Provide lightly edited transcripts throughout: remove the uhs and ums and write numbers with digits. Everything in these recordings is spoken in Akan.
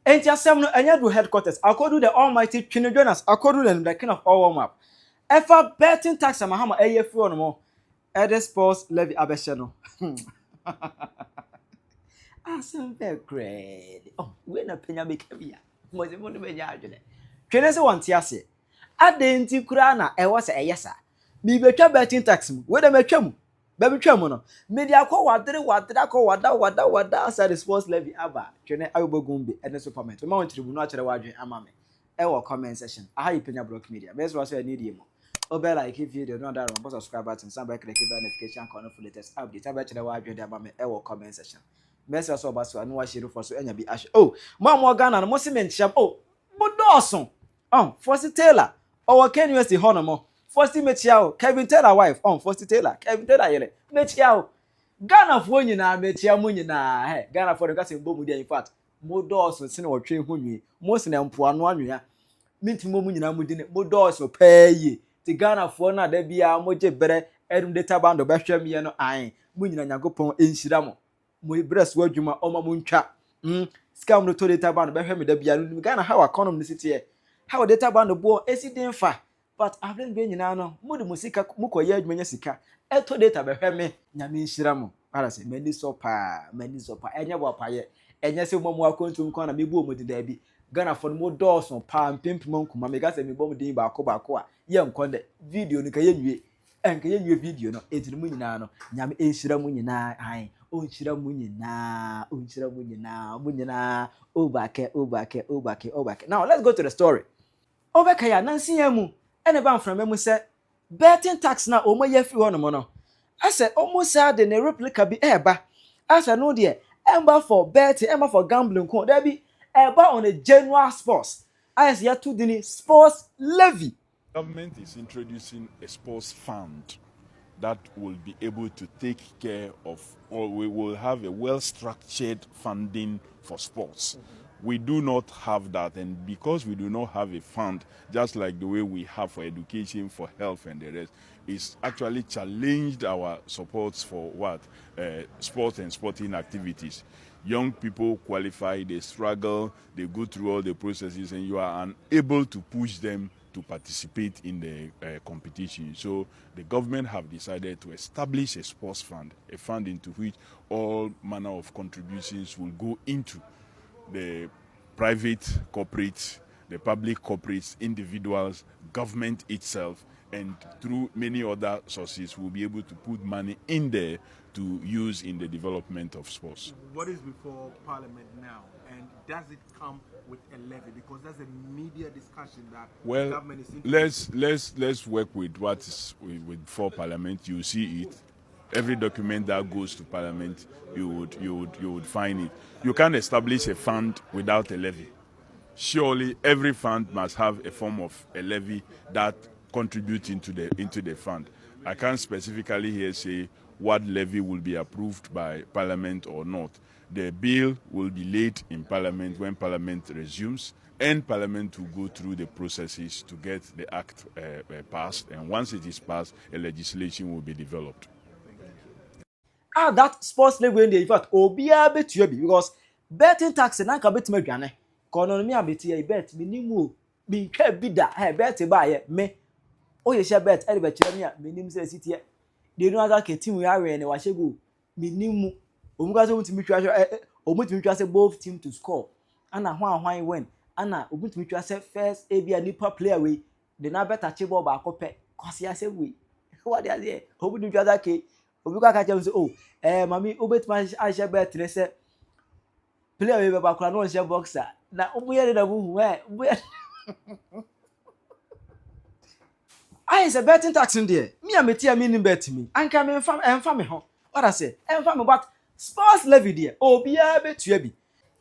Enti asem no enya do headquarters. According the almighty Twene Jonas, according the king of all warm up. Efa betting tax Mahama eye free no mo. Ede Sports Levy abehye no. Asem be great. Oh, we na Penyah make bia. Mo se mo do be nya adwene. Twene se wonte ase. Adenti kura na ewo se eyesa. Mi betwa betting tax mu. We da metwa mu. Ba betwa mu no. Media ko wadere ko wada aside the Sports Levy aba. Twene ayobogumbe ene supermarket. Ma won tribunal akere wadwen ama me. Ewo comment section. Aha yi Penyah block media. Best was say need you. Obe like video no that one subscribe button somebody click the notification corner for latest update. Aba akere wadwen de ama me ewo comment section. Best was oba so anu wa share for so enya bi ash. Oh, mo Ghana no mo se mencham. Oh, mo dawson. Fosti Taylor. Our Ken USD Honomo. Fosti Mechiao. Kevin Taylor wife. Fosti Taylor. Kevin Taylor yele. Mechiao. Ghana for you na Mechia Munina. Hey, Ghana for the gas in Bomudia. In fact, more doors will send or train Huni. Most in Empuanuania. Mint Mumina Mudin. More doors will pay ye. The Ghana for na there be a moje better. Edum data band of Basham Yano Ain. Munina Yagopon in Shiramo. My breast word you my Oma Muncha. Scam no to data band of Basham de Bian. Ghana how economy city. How data band of boy accident fa. But I've been going now. Mudu musika muko ye adwenya sika. Eto data behwe me nyame nhira mo. Ara se mani sopa enya bo paye. Enya se mo akontum kwa na mebu omodi da bi. Ghana for mo dawson pa mpempem nkuma me ga se me bom din ba ko a ye nkonde video no ka ye nwie. Enka ye nwie video no etini mu nyina no nyame enhira mu nyina han. O nhira mu nyina obake. Now let's go to the story. Obeka ya nansi yamu ene ba mframa mu se betting tax na omo ya fi hono mo no ase omo sa de ne replica bi eba ase no de emba for betting emba for gambling ko da bi eba on a general sports ase ya to the Sports Levy. Government is introducing a sports fund that will be able to take care of, or we will have a well-structured funding for sports. We do not have that, and because we do not have a fund, just like the way we have for education, for health, and the rest, it's actually challenged our supports for sports and sporting activities. Young people qualify, they struggle, they go through all the processes, and you are unable to push them to participate in the competition. So the government have decided to establish a sports fund, a fund into which all manner of contributions will go into the private corporates, the public corporates, individuals, government itself, and through many other sources will be able to put money in there to use in the development of sports. What is before Parliament now, and does it come with a levy? Because that's a media discussion that the government is let's work with what is before Parliament. You see it. Every document that goes to Parliament, you would find it. You can't establish a fund without a levy. Surely every fund must have a form of a levy that contributes into the fund. I can't specifically here say what levy will be approved by Parliament or not. The bill will be laid in Parliament when Parliament resumes, and Parliament will go through the processes to get the act passed. And once it is passed, a legislation will be developed. That Sports Levy in fact obia betu bi because betting tax na ka betu madwane kono me abeti e bet minimu bi twa bi da bet ba ye me o ye sha bet e be kire me a minim se sitie de no aka team we are ne wa shego minimu omuka so mutimi twa omutimi twa se both team to score ana hwan win ana omutimi twa se first abia nipa player we de na bet achi ball ba akopɛ kwase ase we what dey there omutimi twa that ke obi ka catch say oh mami obetima a bet ne say player we be ba kura no share boxer na obuye de bu I say betting tax in there me ameti am ni bet me anka me emfa me ho what I say emfa me but Sports Levy there obia betua bi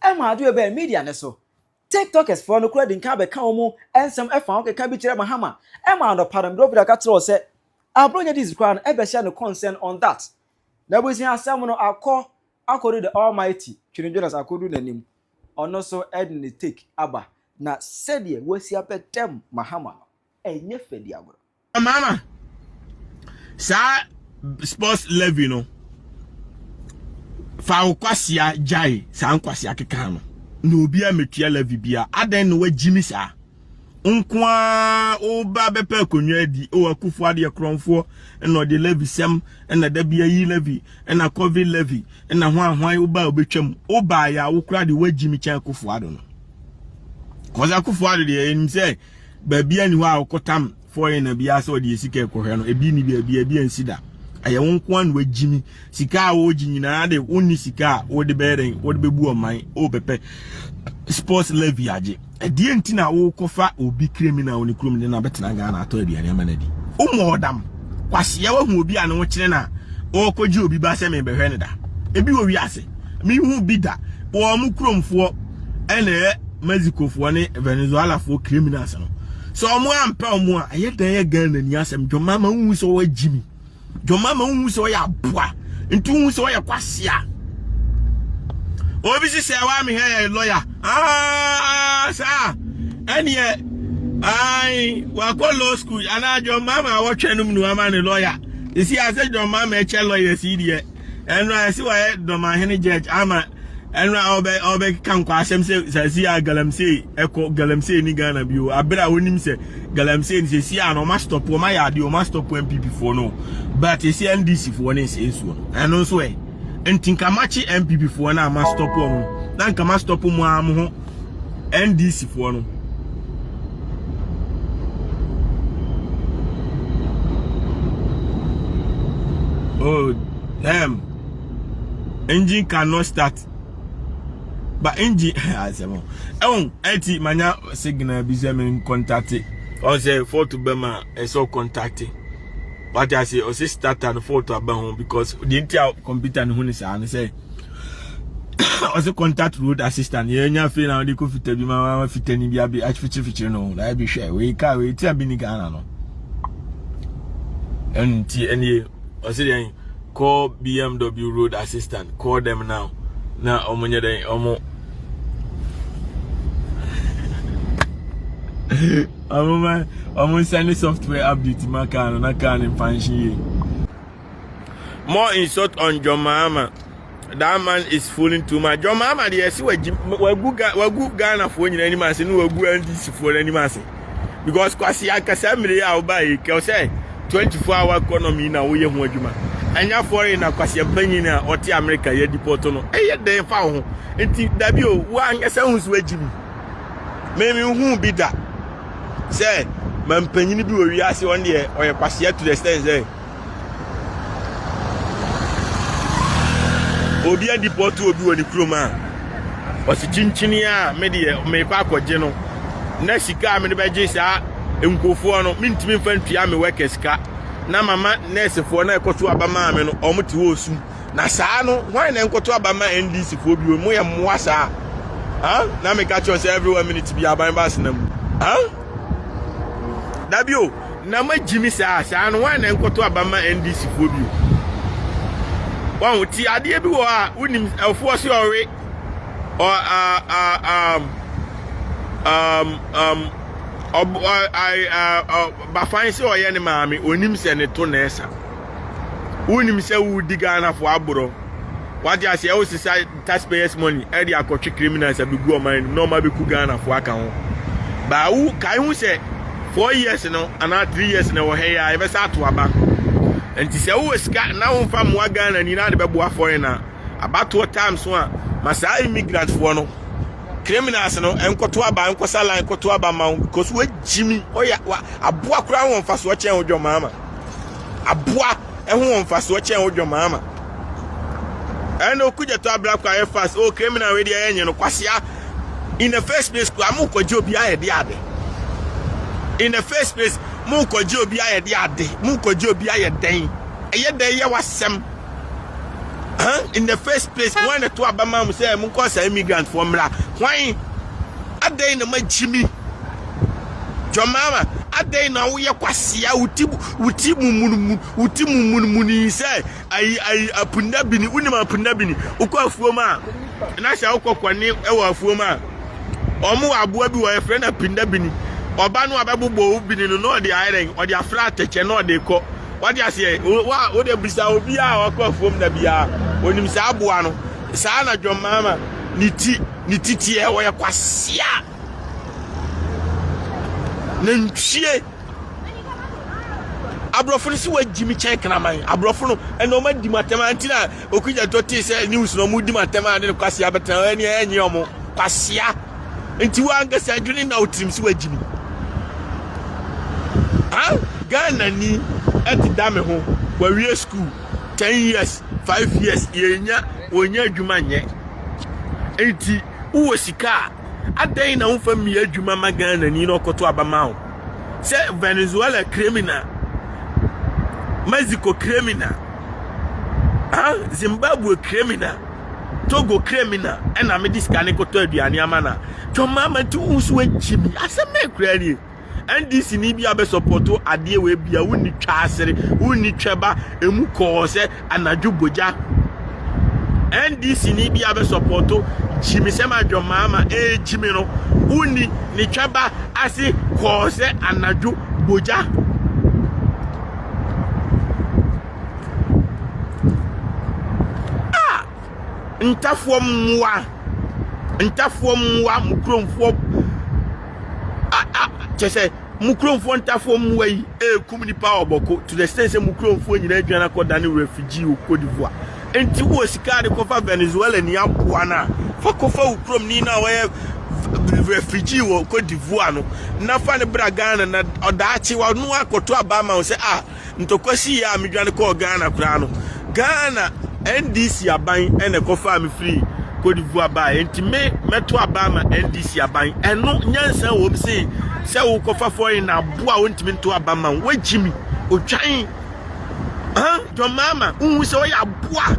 ema ado be media ne so TikTokers for no kura din ka be ka omo ensem efa o ka bi kire Mahama ema ando padam do bi da ka tro say abronya this crown e be share no concern on that na bo sin asem no akodo the almighty Twene Jonas akodo nanim ono so edin take aba na said ye wasi apetem Mahama no enye fedi agoro mama sa Sports Levy no fa okwasia jai sa nkwasia keka no no bia metua levy bia adan no wagimi saa nkwa oba bepe konwa di o akufo ade kronfo na de levy sem na da bia yi levy na covid levy na hwan oba obetwam oba ya wokra de wagimi kyan akufo ado no koza akufo ado de enim se ba bia ni ho akotam for na bia so de sika ekohwe no ebi ni bia nsida aye wonkwa na wagimi sika wo ginyina de onni sika wo de beren wo de bebu oman o bepe sports levy age edie ntina wo kofa obi criminal ni krom de na betena ga na ato aduane amanadi umodam kwase wa hu obi ane wo kire na o koji obi ba se me behwe ne da ebi wo wi ase mi hu bi da wo mu kromfo ene Mexico fo ne Venezuela fo criminals no so omo ampa omo a ye dan ye Ghana ni asem John Mahama hu so wa jimi John Mahama hu so ya boa ntu hu so ya kwase a obi si se wa mi he lawyer sa enie ai wa ko law school ana John Mahama wa twenum nu ama ne lawyer isi ase John Mahama e che lawyer si die enu asi wa do ma hene judge ama enu obe kan kwa asem se si a galamsey eko galamsey ni Ghana bio abira wonim se galamsey ni se si a no ma stop o ma ya de o ma stop MPP for no but isi NDC for ne se ensu enu so e ntinka machi MPP for na ma stop o na nka ma stop mu am ho NDC for no oh damn engine cannot start but engine asemo eti manya signal bi se me contact o say photo be ma e so contact what I say o say start and photo aba home because the entire computer no ni say and say o say contact road assistant ye nya fe na de ko fita bi ma fita ni bi abi fichi no na bi hwe we ka we ti abi ni Ghana no enti o say call BMW road assistant call them now na omonye den omo omo send software update makano na kan function. More insult on John Mahama. That man is fooling too much. John Mahama dey see we gu Ghana for nyina anima se no gu NDC for anima se because kwasi akasa mire ya oba e ke say 24-hour economy na wo ye ho adwuma anya foreign na kwase banyi na oti America ye deport no eye den fa ho enti dabi o wa anya se hu so agimi memi hu bi da say man panyini bi o wi ase on de oye kwase to the extent say obi a deport obi woni kroma o si chinchini a me de me pa akogye no na sika me de beje sa enkofo no mintimi fantua me workers ka na mama nurse for na ekoto abama me no omti osu na saa no why na ekoto abama NDC for bi mo ye moa saa na me catch us every 1 minute bi aban bas na mu dabio na ma jimi saa no why na ekoto abama NDC for bi wa uti ade bi wo a unim elfo so ore or ba fine say oye ne maami onim se ne to na esa unim se wu digana fo aburo what you say o say taxpayers money e dey akotwe criminals abegu o man normal be ku Ghana fo aka ho ba wu kai hu se 4 years no ana 3 years na wo he ya e be sa to aba enti se wo ska na wo fa mo Ghana ni na de be boa for na abato times one masa immigrant fo no criminals no enkoto aba enkosala enkoto aba ma because we jimi oya aboa kura won fa so chen John Mahama aboa won fa so chen John Mahama eno kuje to abla kwa fast o criminal we dey enye no kwasea in the first place kwa mu koje obi aye de ade in the first place mu koje obi aye de ade mu koje obi aye den eye den ye wasem in the first place when the two abama mu say mu ko say immigrant for mra why adai na majimi John Mahama adai na wo ye kwasea uti mumuni say ai apunda bini unima apunda bini ukọ afuo ma na sha ukọ kwani ewo afuo ma omu aboa bi wo e friend apunda bini oba no ababugbo bini no no de iron o de afra ateche no de ko what you say wo de brisa obi a wakọ afuo na bia onim sa aboa no sa na John Mahama ni ti ni titi e wo ye kwasia nantwie abrofo no si wa jimi chen kraman abrofo no eno ma di matema antina okuja to ti se news no mu di matema ne kwasia betan ani enyi omo kwasia nti wa ngasa adwene na otrim si wa jimi Ghana ni eti dame ho wa wie school 10 years 5 years yenya onya adwuma nye enti uwo sika adan na unfa mi adwuma ma Ghana ni no koto abama ho se Venezuela criminal Mexico criminal Zimbabwe criminal Togo criminal ena me diskane koto aduane amana John Mahama tu unso anchimi aseme krani NDC ni bia be supporto ade we bia woni twa asere woni tweba emu ko se anadwo boja NDC ni bia be supporto Jimmy sema John Mahama Jimmy no woni ni tweba ase ko se anadwo boja ntafo mwa mukromfo chese mukromfo ntafo mwa yi kumni power boko to the extent say mukromfo nyina adwana ko dane refugee o Cote d'Ivoire enti wo sika de kofa Venezuela ni ampoa na fa kofa ukrom ni na we refugee o Cote d'Ivoire no na fa ne bra Ghana na odaachi wa no akoto abama o say ntokwasi ya medwane ko Ghana kura no Ghana NDC aban ene kofa me free Cote d'Ivoire ba enti me meto abama NDC aban eno nyansa wo bi se wo kofa foreign na boa wontimi nto abama wajimi otwan John Mahama unhu se wo ya boa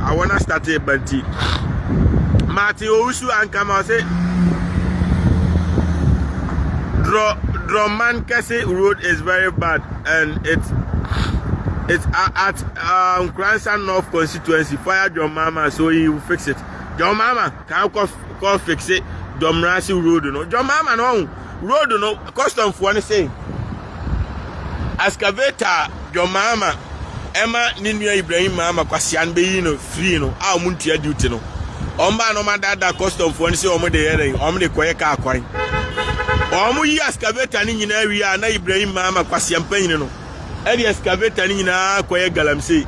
I wanna start a banti Mati Ousu and Kama say Droman Kese road is very bad and it's at Cranston North constituency. Fire John Mahama so he will fix it. John Mahama can call fix it. Domrasi road no. John Mahama no road no custom for one say. Excavator John Mahama Emma Ninu Ibrahim Mahama kwasian be no free no. A muntia duty no. Omba no dada custom for one say omo de here omo de koye ka kwan. Omo yi excavator ni nyina wi na Ibrahim Mahama kwasian panyin no. Eri excavator ni nyina koye galamsey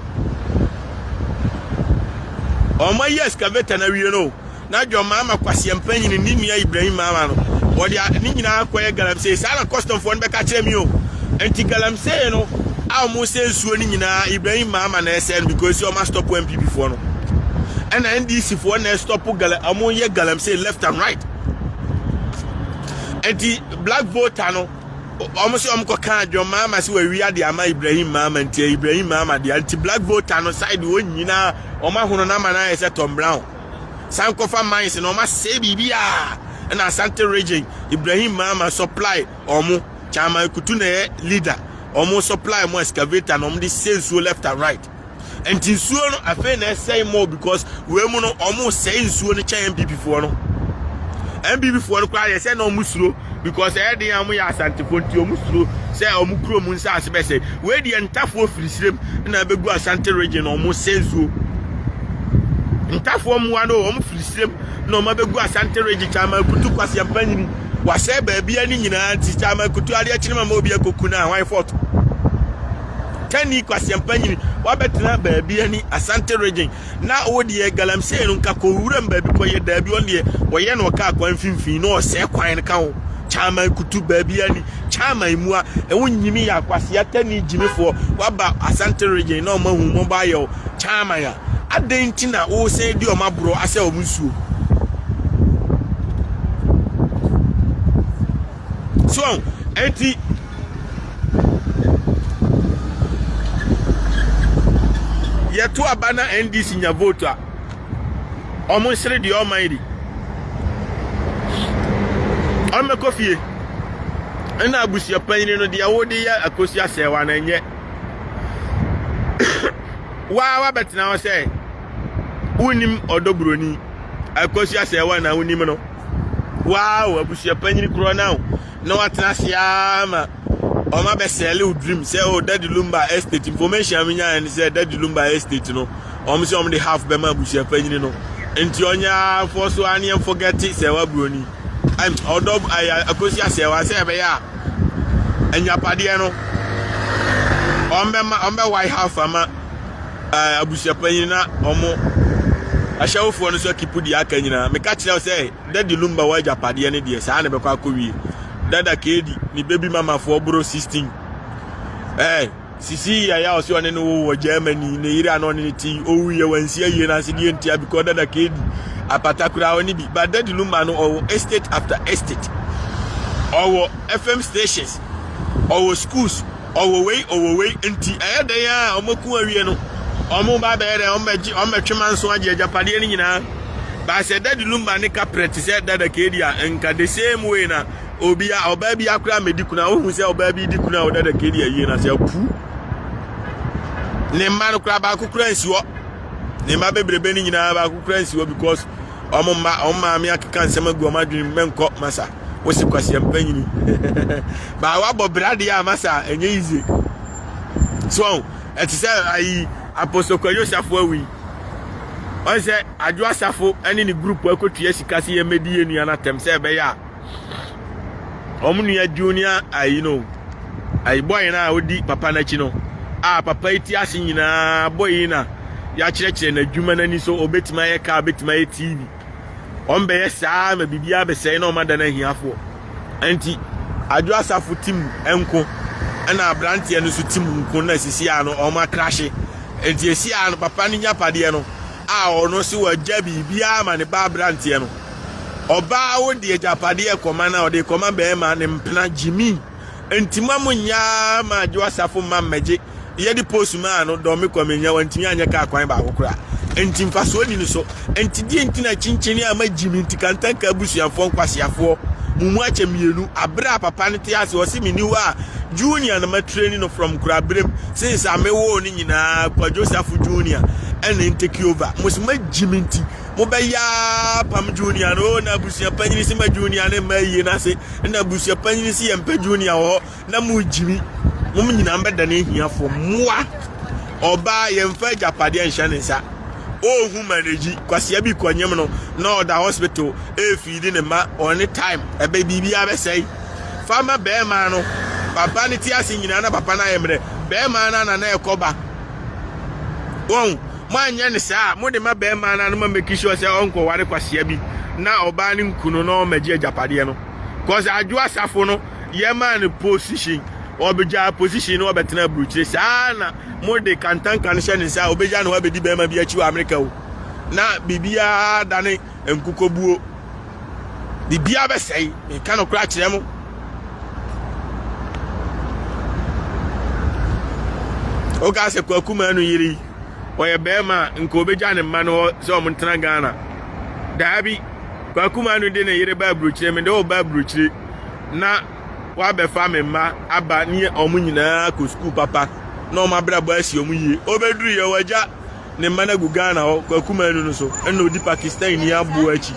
omo yi excavator na wie no na John Mahama kwase mpanyin ni nua Ibrahim Mahama no wodi ni nyina koye galamsey sala custom for nbe ka kire mi o enti galamsey no a mo se nsuo ni nyina Ibrahim Mahama na SN because o ma stop MPP for no and NDC for na stop amo ye galamsey left and right enti black voter no almost kan John Mahama si we wi ade ama Ibrahim Mahama nti Ibrahim Mahama de anti black voter no side wo nyina o ma hono na mana ese Tom Brown san kofa mines no ma se bibia na Asante region Ibrahim Mahama supply omo chama kutu na leader omo supply mo excavator no de sense left and right anti suo no afa na say more because we mu no omo say suo no chen MPP for no MPP for no kwa say no musuro because dey am ya Asante Fonti omusuro say omukro mu nsa asebe say we dey ntafo firisirem na begu Asante region omo senzuo ntafo mu ano omo firisirem na omo begu Asante region chama kutu kwase ampanyini wa say ba bia ni nyina ti chama kutu ade akire ma obi akokuna wan fort tani kwase ampanyini wa betena ba bia ni Asante region na odi galamsey no nka ko wuram ba bi ko ye da bi on de wo ye no ka kwan finfin no se kwan ka ho chama kutu baby ani chama imua e wonyimi ya kwase atani jimefo waba Asante region na omahu mo ba yo chama ya adenti na o se di o mabro ase o musuo so enti yetu abana NDC nya vote a omo sere di o mairi ame kofie ena abusia panyin no dia wodi ya akosi asewa na nye wa betina wo say unim odobroni akosi asewa na unim no wow abusia panyin kro na watena asiama o ma be sell dream say Daddy Lumba estate information amenya and say Daddy Lumba estate no say they half bema busia panyin no enti onya for so ani forget say wa broni I'm odo akosi say wa say be ya anya pade no ombe why half ama abusia panyin na omo ashawfo no so kipu di aka nyina me ka kire say Daddy Lumba wa japade ne de sa na be kwa kowie dada kedi ni baby mama for bro 16 sisi ya osi one no wo Germany ne yiri ano ne ti owiye wansi aye na se die ntia because dada kedi apatakura oni bi but Daddy Lumba no or estate after estate or FM stations or schools or way nti ayada ya omoku awie no omo ba bere ometweman so age japade ni nyina ba se Daddy Lumba ne ka prete se dada kedi a nka the same way na obia oba bi akura medikuna ohun se oba bi dikuna dada kedi aye na se pu ne man kura ba kukura nsiwo ne ma bebrebe ni nyina ba kukura nsiwo because omma mi akeka nsema gu omadwin menko masa wosi kwase empanyini ba wa bobrade ya masa enye easy so eti say ayi apostle kwayo safo awi on say adwo safo ani ni group akotua sika se ye medie nua na tem say be ya omnua junior ayi no ayi boy na odi papa na chi no papa iti ase nyina boy na ya kire na adwuma na ni so obetima ye ka obetima ye TV ombe ye saa ma bibia be sei na o mada na hiafo anti adwo asafo tim enko na brantie no so tim nko na sisi a no o ma crash enti esi a no papa ni nyapade no ono si wa jabi bia ma ne ba brantie no oba wo de japade e koma na o de koma be ma ne mpena jimi enti mamunya ma adwo asafo ma meje ye di post ma no do me komenya wantimi anya ka kwan ba akokora enti mfaso ni so enti die enti na chinchini ama jimi enti kantan ka busuafo nkwasiafo mumu ache mienu abra papa ne te ase o si mini wa junior na ma training no from Kurabrem since amewo ni nyina kwa Joseph Junior and take over musima jimi enti mo be ya pam junior no na busia panyini si ma junior ne ma yi na se na busia panyini si empa junior ho na mu jimi mum nyina mbeda ne hiafo moa oba yemfa japade enhya nsa hu manage kwase abi kwanyem no na oda hospital feed ne ma on time ebe bibia be sei fama be ma no papa ne ti ase nyina na papa na yemre be ma na ekoba won manya ne sa mo de ma be ma na no ma make sure say onko ware kwase abi na oba ne nkuno no magie japade no cause adwo asafo no ye ma ne position obeja position no obetena bruchire sana mo de kantan kanisha ne sa obeja no obedi be ma bi achi wa America o na bibia dane enkukobuo bibia be sei e kan okra kire mo o ga se kwakuma no yiri oye be ma nko obeja ne ma no so mo ntena Ghana dabi kwakuma no de ne yiri ba bruchire me de o ba bruchire na wa be fami ma aba ni omu nyina ko school papa no ma bra ba asi omu yie obeduru ye waja ne mana gu Ghana ho kwakuma anu no so eno di Pakistan ni abu achi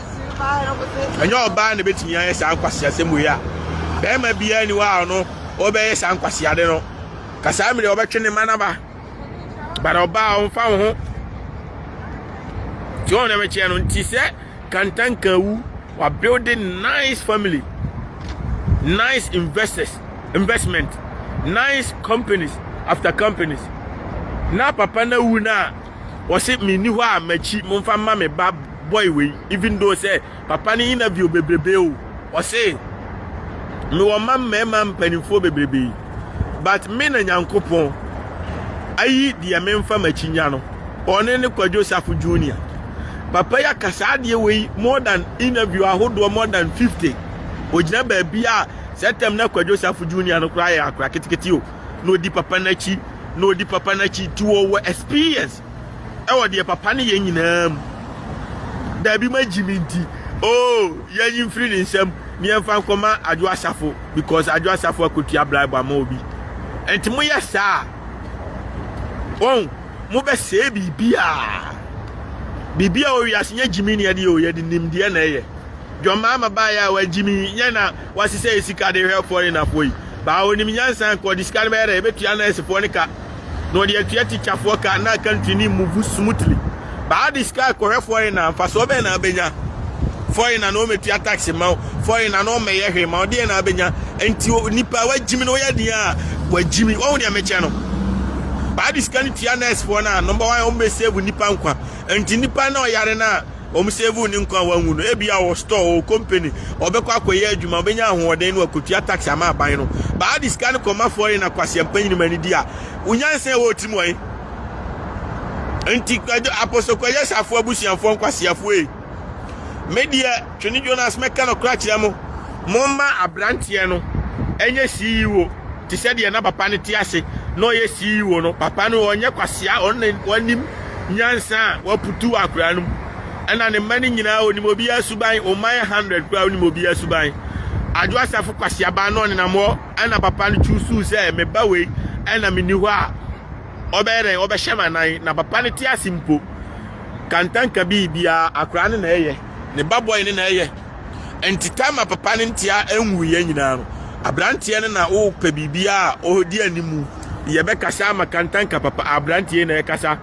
anya oba ne betimi aye sa nkwase asemu ya be ma bia ni wa no obeye sa nkwase ade no kasa amire obetwe ne mana ba bara oba on fa ho ti on na me che no nti se kantan kawu wa building nice family, nice investment, nice companies after companies. Na papa na wuna was it me ni wa machi momfa ma me ba boy we even though say papa ni interview bebrebe o was say me wo ma mpanimfo bebrebe but me na Nyankopon ayi dia memfa machi nya no one ne kwa Joseph Junior papa ya kasa de we more than interview ahodo more than 50 ojina ba bia setem na kwa Joseph Junior no kra ya akra ketekete o no di papa na chi tuwo experience e wo de papa ne ye nyinam da bi ma jiminti ya yin free nsem mi emfa nkoma adwo asafo because adwo asafo akotua bribe ama obi enti mo ya sa mo be se bibia o wi asenya jimi ne de o ye de nimde na ye John Mahama ba ya wa jimi nya na wasise esika de hwe for na foi ba onim nyansan ko diskan be re betua na esefo ne ka no the teacher for can na continue move smoothly but this guy correct foreigner fa so be na benya foreigner no metua tax ma foreigner no me ye hwe ma de na benya enti nipa wa jimi no ya dia wa jimi wo de meche no but this can tia next for na number 1 o me save nipa nkwa enti nipa na o yare na o me save ni nkwa wa hu no e bia wo store o company obekọ akoye adwuma obenya ahoden no akotua tax ama aban no but this can come foreigner kwase ampanyi ni mani dia unyanse wo timu oi enti apostle kwaye safo abusianfo nkwasiafo e media Twene Jonas meka no kra kire mo momma abrantie no enye CEO ti se de na papa ne ti ase no ye CEO no papa no onye kwasia onim nyansa waputu akra no ana ne mani nyina onim obi asuban o man 100 kwa onim obi asuban adwo asafo kwasia ba no ne na mo ana papa no chusu se me ba we ana me ni ho a obere obehema nan na papa ne ti ase mpo kantanka bibia akra ne na eye ne baboy ne na eye entitama papa ne ntia enwuye nyina no abrantie ne na o pe bibia o di animu yebe kasa makantanka papa abrantie na kasa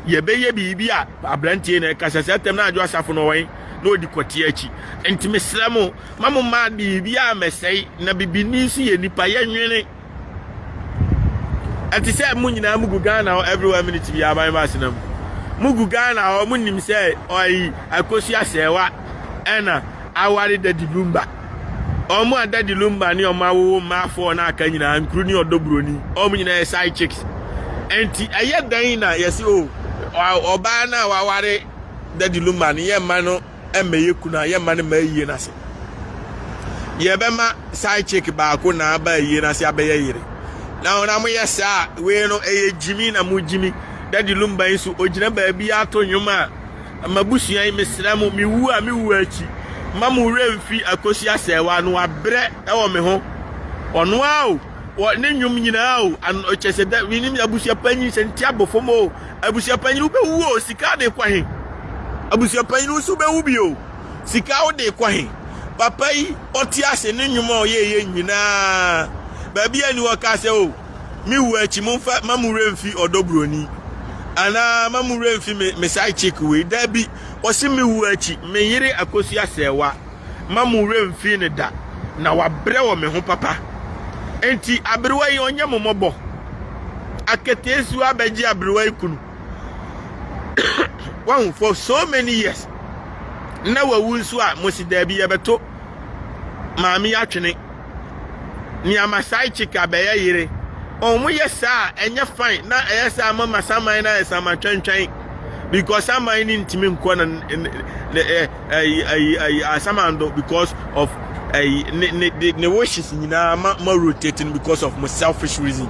yebe ye bibia abrantie na kasa setem na adwo asafo no wen na odi kwoti achi enti mesramo mamu ma bibia mesei na bibini si ye nipa ye nwene ati se mu nyina mugu Ghana everywhere minute bia ban masinam mugu Ghana o munim se oi akosi asewa ena awari Daddy Lumba omo Daddy Lumba ni omo awo ma fo na aka nyina nkru ni odobroni omo nyina side chicks enti aye dan na yesi o oba na wawari Daddy Lumba ni ye ma no emeye kuna ye ma ne ma yie na se ye be ma side chick ba ko na ba yie na se abeye yire na ona mo yesa we no eye jimi na mu jimi Daddy Lumba nso ogina ba bia to nwuma mabusuan mesramu miwu a miwu achi mamu remfi akosi asewa no abre e wo me ho ono awo wo ne nwum nyina o an ochese da winim abusia panyi senti abofomo abusia panyi ube wu sika de kwahe abusia panyi so be wu bio sika o de kwahe papa yi oti ase ne nwum o ye nyina ba bia ni wo ka se o miwu achi mumfa mamu remfi odobroni ana mamure mfi me side chick we dabi osi me wu achi me yire akosi asewa mamure mfi ne da na wabre wo me ho papa enti abrewa yi onye momobo aketesu abeji abrewa ikunu one for so many years na wawu nso a mosi dabi yebeto maami atwene ni ama side chick abeye yire omo yesa enye fine na yesa mama saman na yesa ma twentwen because saman ni ntimi nko na asamando because of ne wishes nyina ma rotating because of my selfish reason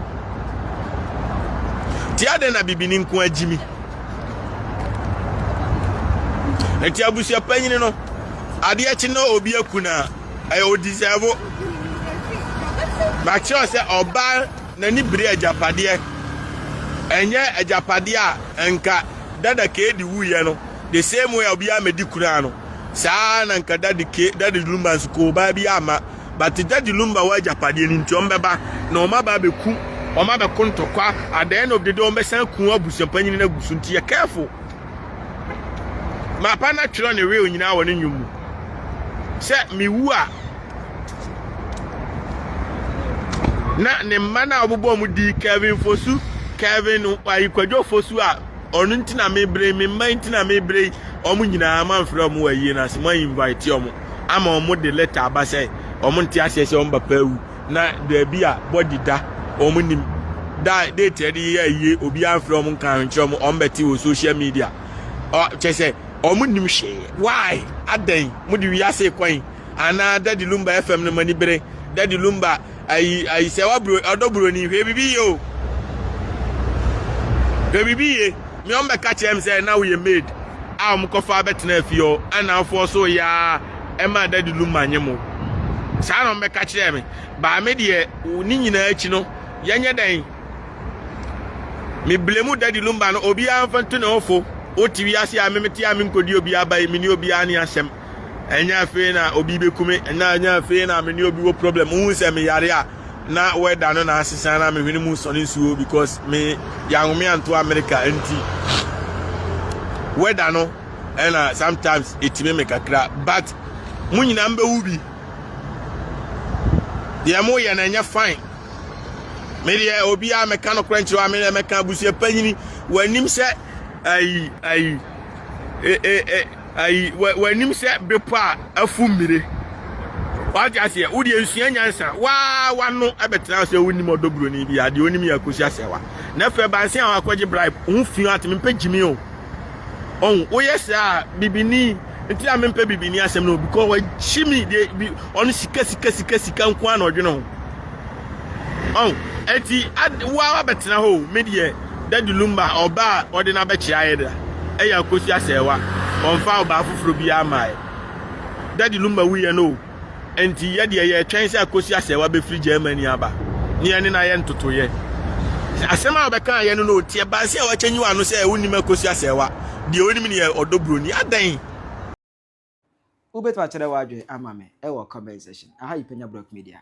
tiade na bibini nko agimi enti abusia panyini no ade achi no obi akuna o deserve ma cho se oba nani bire ajapade enye ajapade a enka dada ke di wuye no the same way obi amedi kura no saa na nka Daddy Lumba ko ba bi ama but Daddy Lumba wa ajapade ni nti ombeba na o ma ba beku o ma be kontokwa at the end of the day ombesan ku abusupanyin na gusu nti ya careful ma pa na twiro ne real nyina wo ne nwum se mi wu a na ne mana obobo mu di Kevin Fosu Kevin ayikwadwo Fosu a onu ntina mebre me man ntina mebre omu nyina man from wa yi na se man invite omu ama omu de letter abasai omu nti asese omba pawu na da bia body da omu nim da date de ye obi an from nkan nkyerɛ omu ombeti wo social media o chese omu nim hwe why adan mu di wiase kwan ana Daddy Lumba FM no mani bere Daddy Lumba ai se wa bro odobro ni hwe bibi yo bibi ye me on be catch him say now we made am ko fa betena afio ana afo so ya e ma Daddy Lumba nyemo sa no be catch him ba me de ni nyina achi no yenye dan me blame Daddy Lumba no obi anfanto na ofo o tiwi ase a memeti a me nkodi obi abai me ni obi ani asem enya fe na obi bekume enya fe na me ni obi wo problem hu se me yare a na weather no na asesa na me hwene mu so nsuo because me yanwome anto America enti weather no and sometimes it may make a crack but mun nyina mbe wubi dia mo ya na nya fine me dia obi a meka no crunch wa me meka busie panyini wanim se wanim se bepa afumire waje ase udi ensua nyansa wa no abetra se wonim odobro ni bia de onim yakosi asewa na fe banse a akwaje bribe unfiu atime pagimi o on oyese a bibini nti a mempe bibini asem no because wa chimi de on sika nko an odwene ho on enti wa betra ho medie Daddy Lumba oba ode na be chia yeda yakosi asewa onfa oba fufuro bia mai Daddy Lumba we no enti ye de ye twen se akosi asewa be free Germany aba ni ene na ye ntoto ye asema obeka ye no tie ba se wa kyenyi wa no se woni makosi asewa de onim ne odobro ni adan ubeto a chere wadwe amame e wo comment section aha Penyah Block Media